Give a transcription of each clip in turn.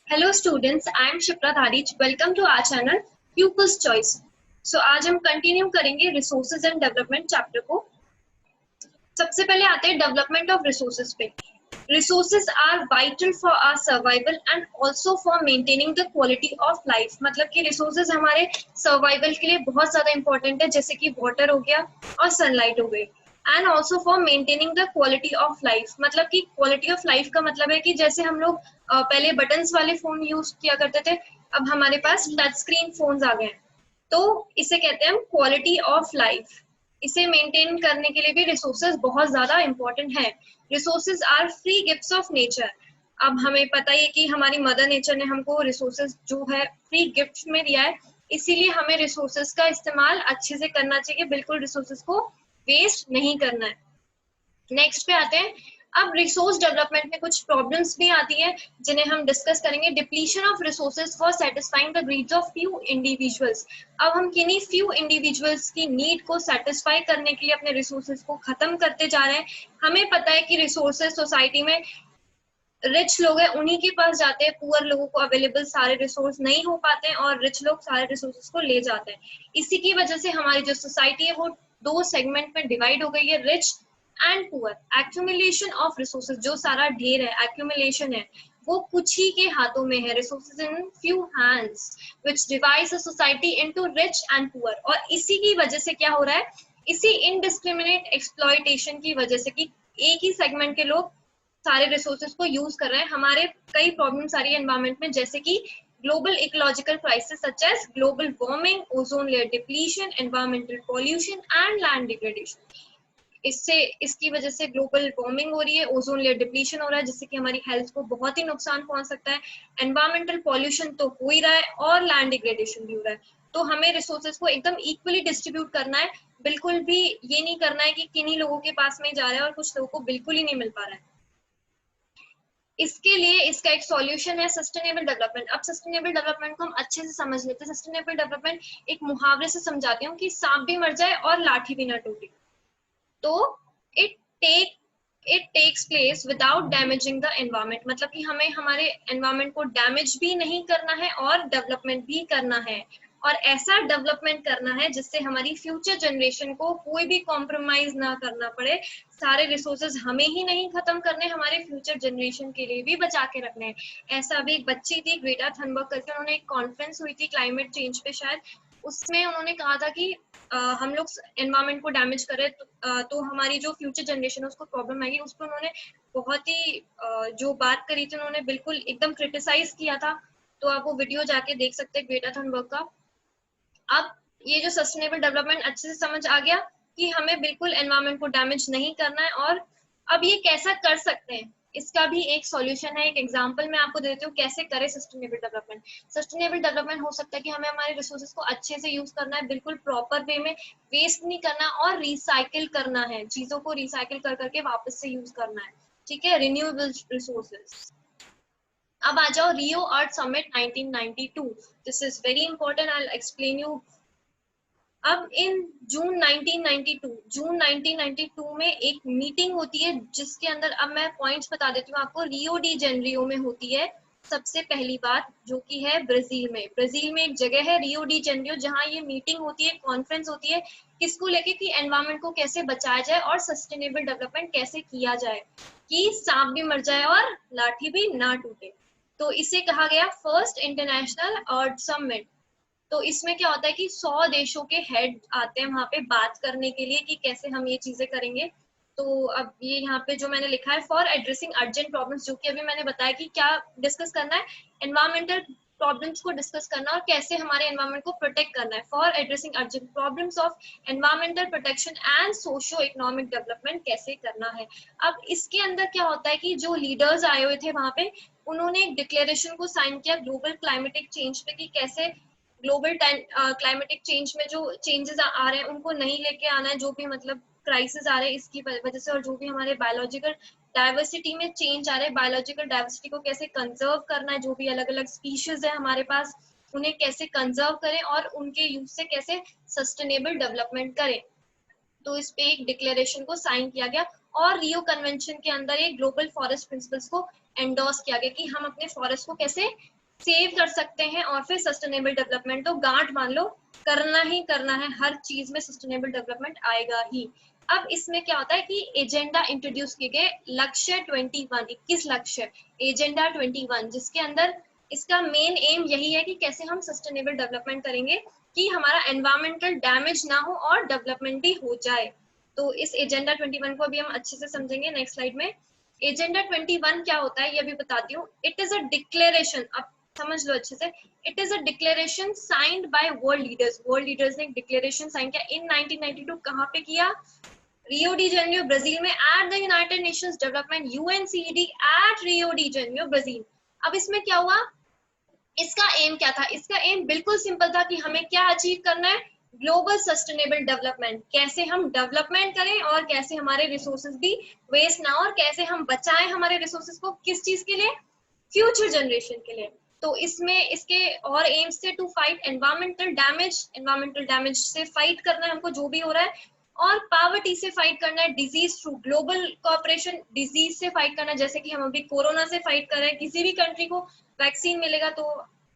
Hello students, I am Shipra Dharij. Welcome to our channel Pupils Choice. So आज हम continue करेंगे resources and development chapter को। सबसे पहले आते हैं डेवलपमेंट ऑफ रिसोर्सेज पे। Resources are vital for our survival and also for maintaining the quality of life. मतलब कि रिसोर्सेज हमारे सर्वाइवल के लिए बहुत ज्यादा इंपॉर्टेंट है, जैसे कि वाटर हो गया और सनलाइट हो गई। And also for maintaining the quality of life. मतलब कि क्वालिटी ऑफ लाइफ का मतलब है कि जैसे हम लोग पहले बटन्स वाले फोन यूज किया करते थे, अब हमारे पास टच स्क्रीन फोन्स आ गए हैं, तो इसे कहते हैं हम क्वालिटी ऑफ लाइफ। इसे मेंटेन करने के लिए भी रिसोर्सेज बहुत ज्यादा इंपॉर्टेंट है। Resources are free gifts of nature. अब हमें पता ही है कि हमारी मदर नेचर ने हमको रिसोर्सेज जो है फ्री गिफ्ट में दिया है, इसीलिए हमें रिसोर्सेज का इस्तेमाल अच्छे से करना चाहिए, बिल्कुल रिसोर्सेज को वेस्ट नहीं करना है। नेक्स्ट पे आते हैं। अब रिसोर्स डेवलपमेंट में कुछ प्रॉब्लम्स भी आती हैं जिन्हें हम डिस्कस करेंगे। Depletion of resources for satisfying the needs of few individuals. अब हम किन्हीं फ्यू इंडिविजुअल्स की नीड को सेटिस्फाई करने के लिए अपने रिसोर्सेज को खत्म करते जा रहे हैं। हमें पता है कि रिसोर्सेज सोसाइटी में रिच लोग हैं उन्हीं के पास जाते हैं, पुअर लोगों को अवेलेबल सारे रिसोर्स नहीं हो पाते हैं और रिच लोग सारे रिसोर्सेज को ले जाते हैं। इसी की वजह से हमारी जो सोसाइटी है वो दो सेगमेंट में डिवाइड हो गई है, rich and poor. Accumulation of resources, जो सारा ढेर है, एक्यूमुलेशन है, वो कुछ ही के हाथों में है। Resources in few hands which divides the society into rich and poor. और इसी की वजह से क्या हो रहा है, इसी इनडिस्क्रिमिनेट एक्सप्लॉयटेशन की वजह से कि एक ही सेगमेंट के लोग सारे रिसोर्सेज को यूज कर रहे हैं, हमारे कई प्रॉब्लम्स आ रही है एनवायरमेंट में, जैसे कि global ecological crisis such as global warming, ozone layer depletion, environmental pollution and land degradation. इससे इसकी वजह से ग्लोबल वार्मिंग हो रही है, ओजोन लेयर डिप्लीशन हो रहा है, जिससे कि हमारी हेल्थ को बहुत ही नुकसान पहुंच सकता है। एनवायरमेंटल पॉल्यूशन तो हो ही रहा है और लैंड डिग्रेडेशन भी हो रहा है। तो हमें रिसोर्सेज को एकदम इक्वली डिस्ट्रीब्यूट करना है, बिल्कुल भी ये नहीं करना है कि किन्हीं लोगों के पास में जा रहा है और कुछ लोगों को बिल्कुल ही नहीं मिल पा रहा है। इसके लिए इसका एक सॉल्यूशन है सस्टेनेबल डेवलपमेंट। अब सस्टेनेबल डेवलपमेंट को हम अच्छे से समझ लेते हैं। सस्टेनेबल डेवलपमेंट एक मुहावरे से समझाती हूँ कि सांप भी मर जाए और लाठी भी ना टूटे। तो it take it takes place without damaging the environment. मतलब कि हमें हमारे एनवायरमेंट को डैमेज भी नहीं करना है और डेवलपमेंट भी करना है, और ऐसा डेवलपमेंट करना है जिससे हमारी फ्यूचर जनरेशन को कोई भी कॉम्प्रोमाइज ना करना पड़े। सारे रिसोर्सेज हमें ही नहीं खत्म करने, हमारे फ्यूचर जनरेशन के लिए भी बचा के रखने हैं। ऐसा भी एक बच्ची थी ग्रेटा थनबर्ग करके, उन्होंने एक कॉन्फ्रेंस हुई थी क्लाइमेट चेंज पे शायद, उसमें उन्होंने कहा था कि हम लोग एनवायरमेंट को डैमेज करें तो हमारी जो फ्यूचर जनरेशन है उसको प्रॉब्लम आएगी। उस पर उन्होंने बहुत ही जो बात करी थी, उन्होंने बिल्कुल एकदम क्रिटिसाइज किया था। तो आप वो वीडियो जाके देख सकते हैं ग्रेटा थनबर्ग का। अब ये जो सस्टेनेबल डेवलपमेंट अच्छे से समझ आ गया कि हमें बिल्कुल एनवायरमेंट को डैमेज नहीं करना है। और अब ये कैसा कर सकते हैं, इसका भी एक सॉल्यूशन है। एक एग्जांपल मैं आपको देती हूँ कैसे करें सस्टेनेबल डेवलपमेंट। सस्टेनेबल डेवलपमेंट हो सकता है कि हमें हमारे रिसोर्सेज को अच्छे से यूज करना है, बिल्कुल प्रॉपर वे में, वेस्ट नहीं करना और रिसाइकिल करना है, चीजों को रिसाइकिल कर करके वापस से यूज करना है। ठीक है, रिन्यूएबल रिसोर्सेज। अब आ जाओ Rio Earth Summit 1992। This is very important, I will explain you. अब इन जून 1992 में एक मीटिंग होती है जिसके अंदर, अब मैं पॉइंट्स बता देती हूँ आपको। रियो डी जेनरियो में होती है सबसे पहली बात, जो कि है ब्राजील में। ब्राजील में एक जगह है रियो डी जेनरियो, जहाँ ये मीटिंग होती है, कॉन्फ्रेंस होती है। किसको लेके, कि एनवायरमेंट को कैसे बचाया जाए और सस्टेनेबल डेवलपमेंट कैसे किया जाए कि सांप भी मर जाए और लाठी भी ना टूटे। तो इसे कहा गया फर्स्ट इंटरनेशनल अर्थ समिट। तो इसमें क्या होता है कि 100 देशों के हेड आते हैं वहां पे बात करने के लिए कि कैसे हम ये चीजें करेंगे। तो अब ये यहाँ पे जो मैंने लिखा है, फॉर एड्रेसिंग अर्जेंट प्रॉब्लम्स, जो कि अभी मैंने बताया कि क्या डिस्कस करना है, एनवायरमेंटल प्रॉब्लम्स को डिस्कस करना और कैसे हमारे एनवायरमेंट को प्रोटेक्ट करना है। For addressing urgent problems of environmental protection and socio economic development कैसे करना है। अब इसके अंदर क्या होता है कि जो लीडर्स आए हुए थे वहां पे, उन्होंने एक डिक्लेरेशन को साइन किया ग्लोबल क्लाइमेटिक चेंज पे, कि कैसे ग्लोबल क्लाइमेटिक चेंज में जो चेंजेस आ रहे हैं उनको नहीं लेके आना है, जो भी मतलब क्राइसिस आ रहे हैं इसकी वजह से, और जो भी हमारे बायोलॉजिकल डाइवर्सिटी में चेंज आ रहे हैं, बायोलॉजिकल डाइवर्सिटी को कैसे कंजर्व करना है, जो भी अलग अलग स्पीशीज है हमारे पास उन्हें कैसे कंजर्व करें और उनके यूज से कैसे सस्टेनेबल डेवलपमेंट करें। तो इस पे एक डिक्लेरेशन को साइन किया गया और रियो कन्वेंशन के अंदर एक ग्लोबल फॉरेस्ट प्रिंसिपल्स को एंडोर्स किया गया कि हम अपने फॉरेस्ट को कैसे सेव कर सकते हैं और फिर सस्टेनेबल डेवलपमेंट तो गांठ मान लो करना ही करना है, हर चीज में सस्टेनेबल डेवलपमेंट आएगा ही। अब इसमें क्या होता है कि एजेंडा इंट्रोड्यूस किए गए, लक्ष्य 21 लक्ष्य, एजेंडा 21, जिसके अंदर इसका मेन एम यही है कि कैसे हम सस्टेनेबल डेवलपमेंट करेंगे कि हमारा एनवायरमेंटल डैमेज ना हो और डेवलपमेंट भी हो जाए। तो इस एजेंडा 21 को अभी हम अच्छे से समझेंगे नेक्स्ट स्लाइड में। एजेंडा 21 क्या होता है ये भी बताती हूँ। इट इज अ डिक्लेरेशन, अब समझ लो अच्छे से, it is a declaration signed by world leaders. World leaders ने एक डिक्लेरेशन साइन किया इन 1992। कहाँ पे किया? रियो डी जेनेरियो ब्राजील में, at the United Nations development UNCED at Rio de Janeiro Brazil. अब इसमें क्या हुआ, इसका एम क्या था? इसका एम बिल्कुल सिंपल था कि हमें क्या अचीव करना है, ग्लोबल सस्टेनेबल डेवलपमेंट। कैसे हम डेवलपमेंट करें और कैसे हमारे रिसोर्सेज भी वेस्ट ना हो और कैसे हम बचाएं हमारे रिसोर्सेज को, किस चीज के लिए? फ्यूचर जनरेशन के लिए। तो इसमें इसके और एम्स थे to fight environmental damage, environmental damage से फाइट करना है हमको जो भी हो रहा है, और पावर्टी से फाइट करना है, disease through global cooperation, disease से फाइट करना है, जैसे कि हम अभी कोरोना से फाइट कर रहे हैं। किसी भी कंट्री को वैक्सीन मिलेगा तो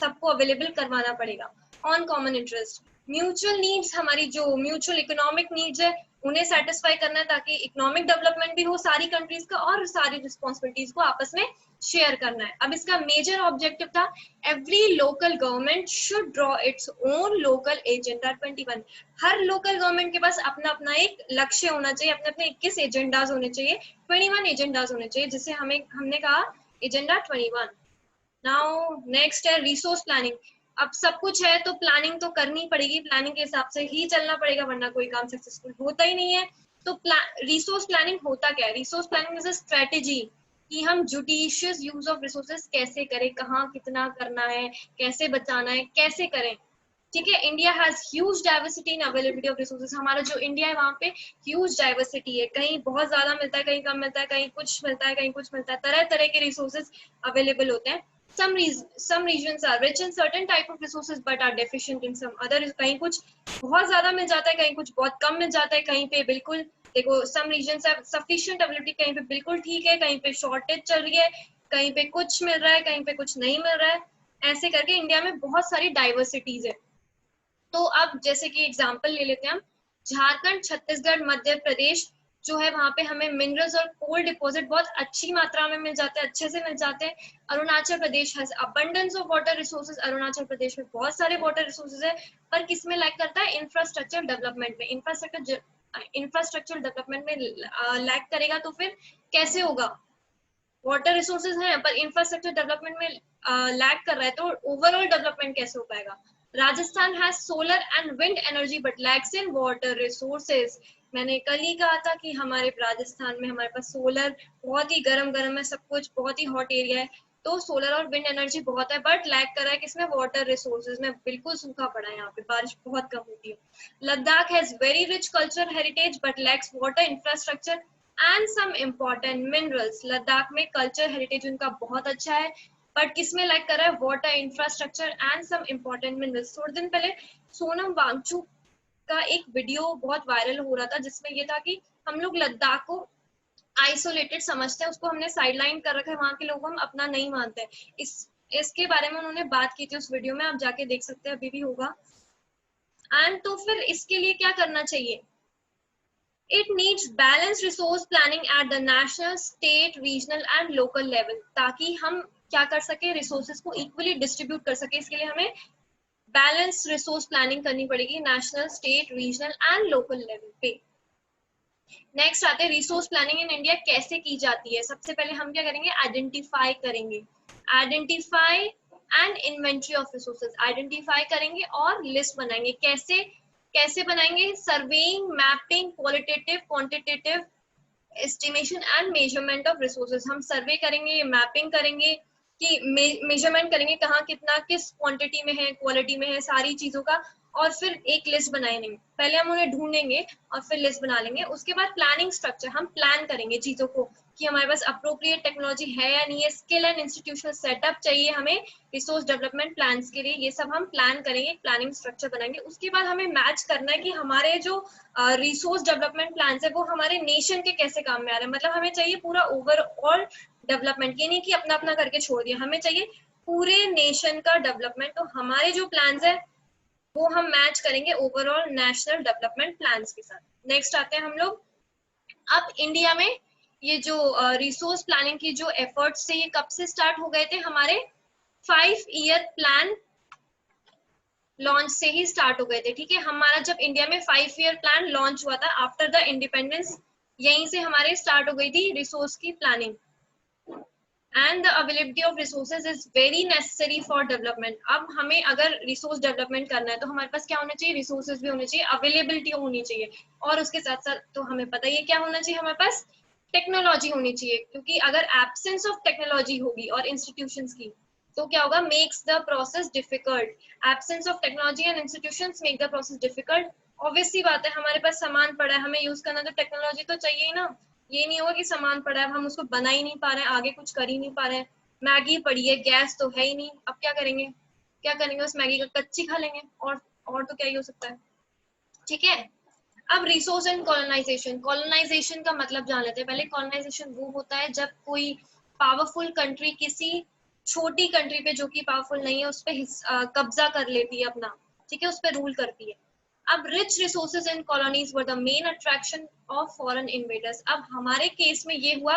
सबको अवेलेबल करवाना पड़ेगा। On common interest, mutual needs, हमारी जो म्यूचुअल इकोनॉमिक नीड्स है उन्हें सेटिस्फाई करना है ताकि इकोनॉमिक डेवलपमेंट भी हो सारी कंट्रीज का और सारी रिस्पॉन्सिबिलिटीज को आपस में शेयर करना है। अब इसका मेजर ऑब्जेक्टिव था every local government should draw its own local agenda 21। Her local government के पास अपना अपना एक लक्ष्य होना चाहिए, अपने अपने 21 एजेंडाज होने चाहिए, 21 एजेंडाज होने चाहिए, जिसे हमने कहा एजेंडा 21। नाउ नेक्स्ट है रिसोर्स प्लानिंग। अब सब कुछ है तो प्लानिंग तो करनी पड़ेगी, प्लानिंग के हिसाब से ही चलना पड़ेगा वरना कोई काम सक्सेसफुल होता ही नहीं है। तो रिसोर्स प्लानिंग होता क्या है? Resource planning is a strategy कि हम जुडिशियस यूज ऑफ रिसोर्सेज कैसे करें, कहाँ कितना करना है, कैसे बचाना है, कैसे करें। ठीक है, India has huge diversity in availability of resources. हमारा जो इंडिया है वहाँ पे ह्यूज डाइवर्सिटी है, कहीं बहुत ज्यादा मिलता है, कहीं कम मिलता है, कहीं कुछ मिलता है, कहीं कुछ मिलता है, तरह तरह के रिसोर्सेज अवेलेबल होते हैं। some regions are rich in certain type of resources but are deficient in some other। कहीं कुछ बहुत ज्यादा मिल जाता है, कहीं कुछ बहुत कम मिल जाता है, कहीं पे बिल्कुल देखो some regions have sufficient ability, कहीं पे बिल्कुल ठीक है, कहीं पे शॉर्टेज चल रही है, कहीं पे कुछ मिल रहा है, कहीं पे कुछ नहीं मिल रहा है। ऐसे करके इंडिया में बहुत सारी डाइवर्सिटीज है। तो अब जैसे कि एग्जांपल ले लेते हैं हम, झारखंड, छत्तीसगढ़, मध्य प्रदेश जो है वहां पे हमें मिनरल्स और कोल डिपॉजिट बहुत अच्छी मात्रा में मिल जाते हैं, अच्छे से मिल जाते हैं। Arunachal Pradesh has abundance of water resources. Arunachal Pradesh में बहुत सारे वाटर रिसोर्सेज है, पर किसमें लैक करता है? इंफ्रास्ट्रक्चर डेवलपमेंट में। इंफ्रास्ट्रक्चर डेवलपमेंट में लैक करेगा तो फिर कैसे होगा? वाटर रिसोर्सेज हैं पर इंफ्रास्ट्रक्चर डेवलपमेंट में लैक कर रहा है तो ओवरऑल डेवलपमेंट कैसे हो पाएगा? Rajasthan has solar and wind energy but lakhs in water resources. मैंने कल ही कहा था कि हमारे राजस्थान में हमारे पास सोलर बहुत ही गर्म गर्म है, सब कुछ बहुत ही हॉट एरिया है, तो सोलर और विंड एनर्जी बहुत है बट लैक कर रहा है किसमें? वाटर रिसोर्सेज में। बिल्कुल सूखा पड़ा है, यहाँ पे बारिश बहुत कम होती है। Ladakh has very rich culture heritage but lacks water infrastructure and some important minerals. Ladakh में कल्चर हेरिटेज उनका बहुत अच्छा है बट किसमें लैक कर रहा है? Water infrastructure and some important minerals. थोड़े दिन पहले सोनम वांगचुक का एक वीडियो बहुत वायरल हो रहा था जिसमें ये था कि हम लोग लद्दाख को आइसोलेटेड समझते हैं, उसको हमने साइडलाइन कर रखा है, वहां के लोग हम अपना नहीं मानते हैं। इसके बारे में उन्होंने बात की थी उस वीडियो में, आप जाके देख सकते हैं, अभी भी होगा। एंड तो फिर इसके लिए क्या करना चाहिए? It needs balanced resource planning at the national, state, regional and local level, ताकि हम क्या कर सके? रिसोर्सेज को इक्वली डिस्ट्रीब्यूट कर सके। इसके लिए हमें बैलेंस रिसोर्स प्लानिंग करनी पड़ेगी national, state, regional and local level पे। नेक्स्ट आते हैं रिसोर्स प्लानिंग इन इंडिया कैसे की जाती है। सबसे पहले हम क्या करेंगे? आइडेंटिफाई करेंगे, identify and inventory of resources. Identify करेंगे और लिस्ट बनाएंगे। कैसे कैसे बनाएंगे? Surveying, mapping, qualitative, quantitative estimation and measurement of resources. हम सर्वे करेंगे, मैपिंग करेंगे कि मेजरमेंट करेंगे कहाँ कितना किस क्वांटिटी में है, क्वालिटी में है, सारी चीजों का, और फिर एक लिस्ट बनाएंगे। पहले हम उन्हें ढूंढेंगे और फिर लिस्ट बना लेंगे। उसके बाद प्लानिंग स्ट्रक्चर, हम प्लान करेंगे चीजों को कि हमारे पास अप्रोप्रिएट टेक्नोलॉजी है या नहीं है, स्किल एंड इंस्टीट्यूशनल सेटअप चाहिए हमें रिसोर्स डेवलपमेंट प्लान्स के लिए, ये सब हम प्लान करेंगे, प्लानिंग स्ट्रक्चर बनाएंगे। उसके बाद हमें मैच करना है कि हमारे जो रिसोर्स डेवलपमेंट प्लान है वो हमारे नेशन के कैसे काम में आ रहे हैं। मतलब हमें चाहिए पूरा ओवरऑल डेवलपमेंट, ये नहीं कि अपना अपना करके छोड़ दिया, हमें चाहिए पूरे नेशन का डेवलपमेंट। तो हमारे जो प्लान्स है वो हम मैच करेंगे ओवरऑल नेशनल डेवलपमेंट प्लान्स के साथ। नेक्स्ट आते हैं हम लोग, अब इंडिया में ये जो रिसोर्स प्लानिंग की जो एफर्ट्स थे ये कब से स्टार्ट हो गए थे, हमारे 5 ईयर प्लान लॉन्च से ही स्टार्ट हो गए थे। ठीक है, हमारा जब इंडिया में 5 ईयर प्लान लॉन्च हुआ था आफ्टर द इंडिपेंडेंस, यहीं से हमारे स्टार्ट हो गई थी रिसोर्स की planning. And the availability of resources is very necessary for development. अब हमें अगर रिसोर्स डेवलपमेंट करना है तो हमारे पास क्या होना चाहिए, रिसोर्सेज भी होने चाहिए, अवेलेबिलिटी होनी चाहिए, और उसके साथ साथ तो हमें पता ही है क्या होना चाहिए, हमारे पास टेक्नोलॉजी होनी चाहिए। क्योंकि अगर एब्सेंस ऑफ टेक्नोलॉजी होगी और इंस्टीट्यूशंस की तो क्या होगा, makes the process difficult. Absence of technology and institutions make the process difficult. Obvious सी बात है, हमारे पास सामान पड़ा है, हमें यूज करना, तो टेक्नोलॉजी तो चाहिए ही ना। ये नहीं होगा कि सामान पड़ा है हम उसको बना ही नहीं पा रहे हैं, आगे कुछ कर ही नहीं पा रहे हैं। मैगी पड़ी है, गैस तो है ही नहीं, अब क्या करेंगे, क्या करेंगे उस मैगी का, कच्ची खा लेंगे, और तो क्या ही हो सकता है। ठीक है, अब रिसोर्स एंड कॉलोनाइजेशन, कॉलोनाइजेशन का मतलब जान लेते हैं पहले। कॉलोनाइजेशन वो होता है जब कोई पावरफुल कंट्री किसी छोटी कंट्री पे जो कि पावरफुल नहीं है उस पर कब्जा कर लेती है अपना, ठीक है, उस पर रूल करती है। अब rich resources in colonies were the main attraction of foreign invaders. अब हमारे केस में ये हुआ,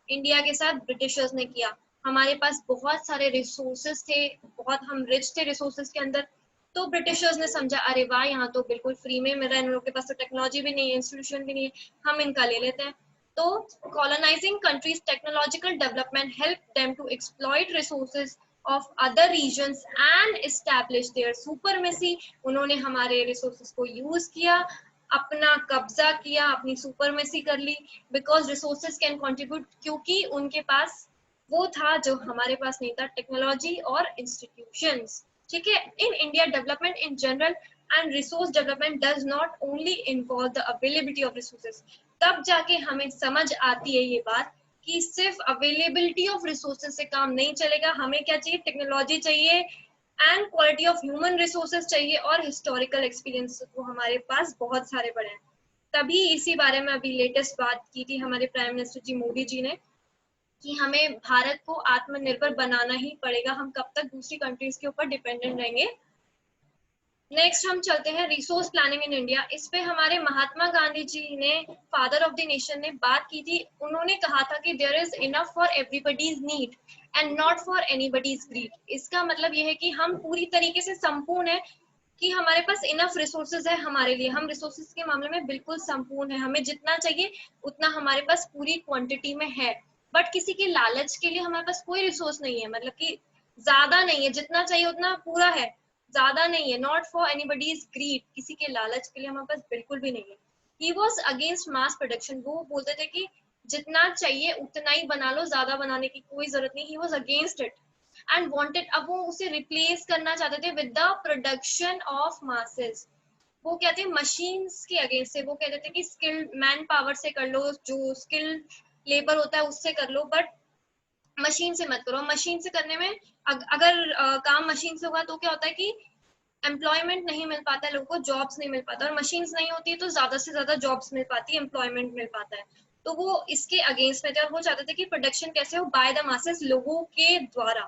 इंडिया के साथ ब्रिटिशर्स ने किया, हमारे पास बहुत सारे रिसोर्सेज थे, बहुत हम रिच थे रिसोर्सेज के अंदर। तो ब्रिटिशर्स ने समझा, अरे वाह यहाँ तो बिल्कुल फ्री में मिल रहा है, इन लोगों के पास तो टेक्नोलॉजी भी नहीं है, इंस्टीट्यूशन भी नहीं है, हम इनका ले लेते हैं। तो colonizing countries technological development helped them to exploit resources of other regions and establish their supremacy। उन्होंने हमारे रिसोर्सेज को यूज किया, अपना कब्जा किया, अपनी सुपरमेसी कर ली, बिकॉज रिसोर्सेज कैन कंट्रीब्यूट, क्योंकि उनके पास वो था जो हमारे पास नहीं था, टेक्नोलॉजी और इंस्टीट्यूशंस। ठीक है, in India development in general and resource development does not only involve the availability of resources. तब जाके हमें समझ आती है ये बात कि सिर्फ अवेलेबिलिटी ऑफ रिसोर्सेज से काम नहीं चलेगा, हमें क्या चाहिए, टेक्नोलॉजी चाहिए and quality of human resources चाहिए, और हिस्टोरिकल एक्सपीरियंस वो हमारे पास बहुत सारे पड़े हैं। तभी इसी बारे में अभी लेटेस्ट बात की थी हमारे प्राइम मिनिस्टर जी मोदी जी ने कि हमें भारत को आत्मनिर्भर बनाना ही पड़ेगा, हम कब तक दूसरी कंट्रीज के ऊपर डिपेंडेंट रहेंगे। नेक्स्ट हम चलते हैं रिसोर्स प्लानिंग इन इंडिया। इस पे हमारे महात्मा गांधी जी ने, फादर ऑफ द नेशन, ने बात की थी। उन्होंने कहा था कि there is enough for everybody's need and not for anybody's greed. इसका मतलब यह है कि हम पूरी तरीके से संपूर्ण है, कि हमारे पास इनफ रिसोर्सेज है हमारे लिए, हम रिसोर्सेज के मामले में बिल्कुल संपूर्ण है, हमें जितना चाहिए उतना हमारे पास पूरी क्वांटिटी में है। बट किसी के लालच के लिए हमारे पास कोई रिसोर्स नहीं है, मतलब कि ज्यादा नहीं है, जितना चाहिए उतना पूरा है, ज्यादा नहीं है। नॉट फॉर एनीबडीज ग्रीड, किसी के लालच के लिए हमारे पास बिल्कुल भी नहीं है। He was against mass production, वो बोलते थे कि जितना चाहिए उतना ही बना लो, ज्यादा बनाने की कोई जरूरत नहीं। He was against it and wanted, अब वो उसे रिप्लेस करना चाहते थे with the production of masses. वो कहते हैं मशीन्स के अगेंस्ट से, वो कहते थे कि स्किल्ड मैन पावर से कर लो, जो स्किल्ड लेबर होता है उससे कर लो, बट मशीन से मत करो। मशीन से करने में अगर काम मशीन से होगा तो क्या होता है कि एम्प्लॉयमेंट नहीं मिल पाता है, लोगों को जॉब्स नहीं मिल पाता, और मशीन्स नहीं होती है तो ज्यादा से ज्यादा जॉब्स मिल पाती है, एम्प्लॉयमेंट मिल पाता है। तो वो इसके अगेंस्ट में थे और वो चाहते थे कि प्रोडक्शन कैसे हो, बाय द मासेस, लोगों के द्वारा।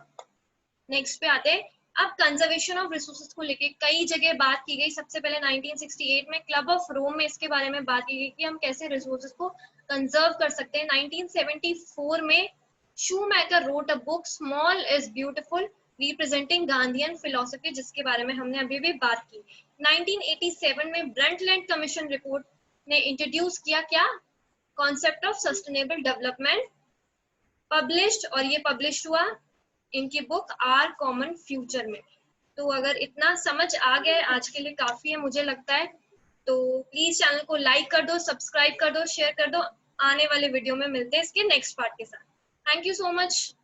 नेक्स्ट पे आते हैं, अब कंजर्वेशन ऑफ रिसोर्सेज को लेके कई जगह बात की गई। सबसे पहले 1968 में क्लब ऑफ रोम में इसके बारे में बात की गई कि हम कैसे रिसोर्सेज को कंजर्व कर सकते हैं। 1974 में shoemaker wrote a book small is beautiful representing Gandhian philosophy, जिसके बारे में हमने अभी भी बात की। 1987 में ब्रंटलैंड कमीशन रिपोर्ट ने इंट्रोड्यूस किया क्या, concept of sustainable development, published, और ये पब्लिश हुआ इनकी बुक आर कॉमन फ्यूचर में। तो अगर इतना समझ आ गया आज के लिए काफी है मुझे लगता है। तो प्लीज चैनल को लाइक कर दो, सब्सक्राइब कर दो, शेयर कर दो। आने वाले वीडियो में मिलते हैं इसके नेक्स्ट पार्ट के साथ। Thank you so much.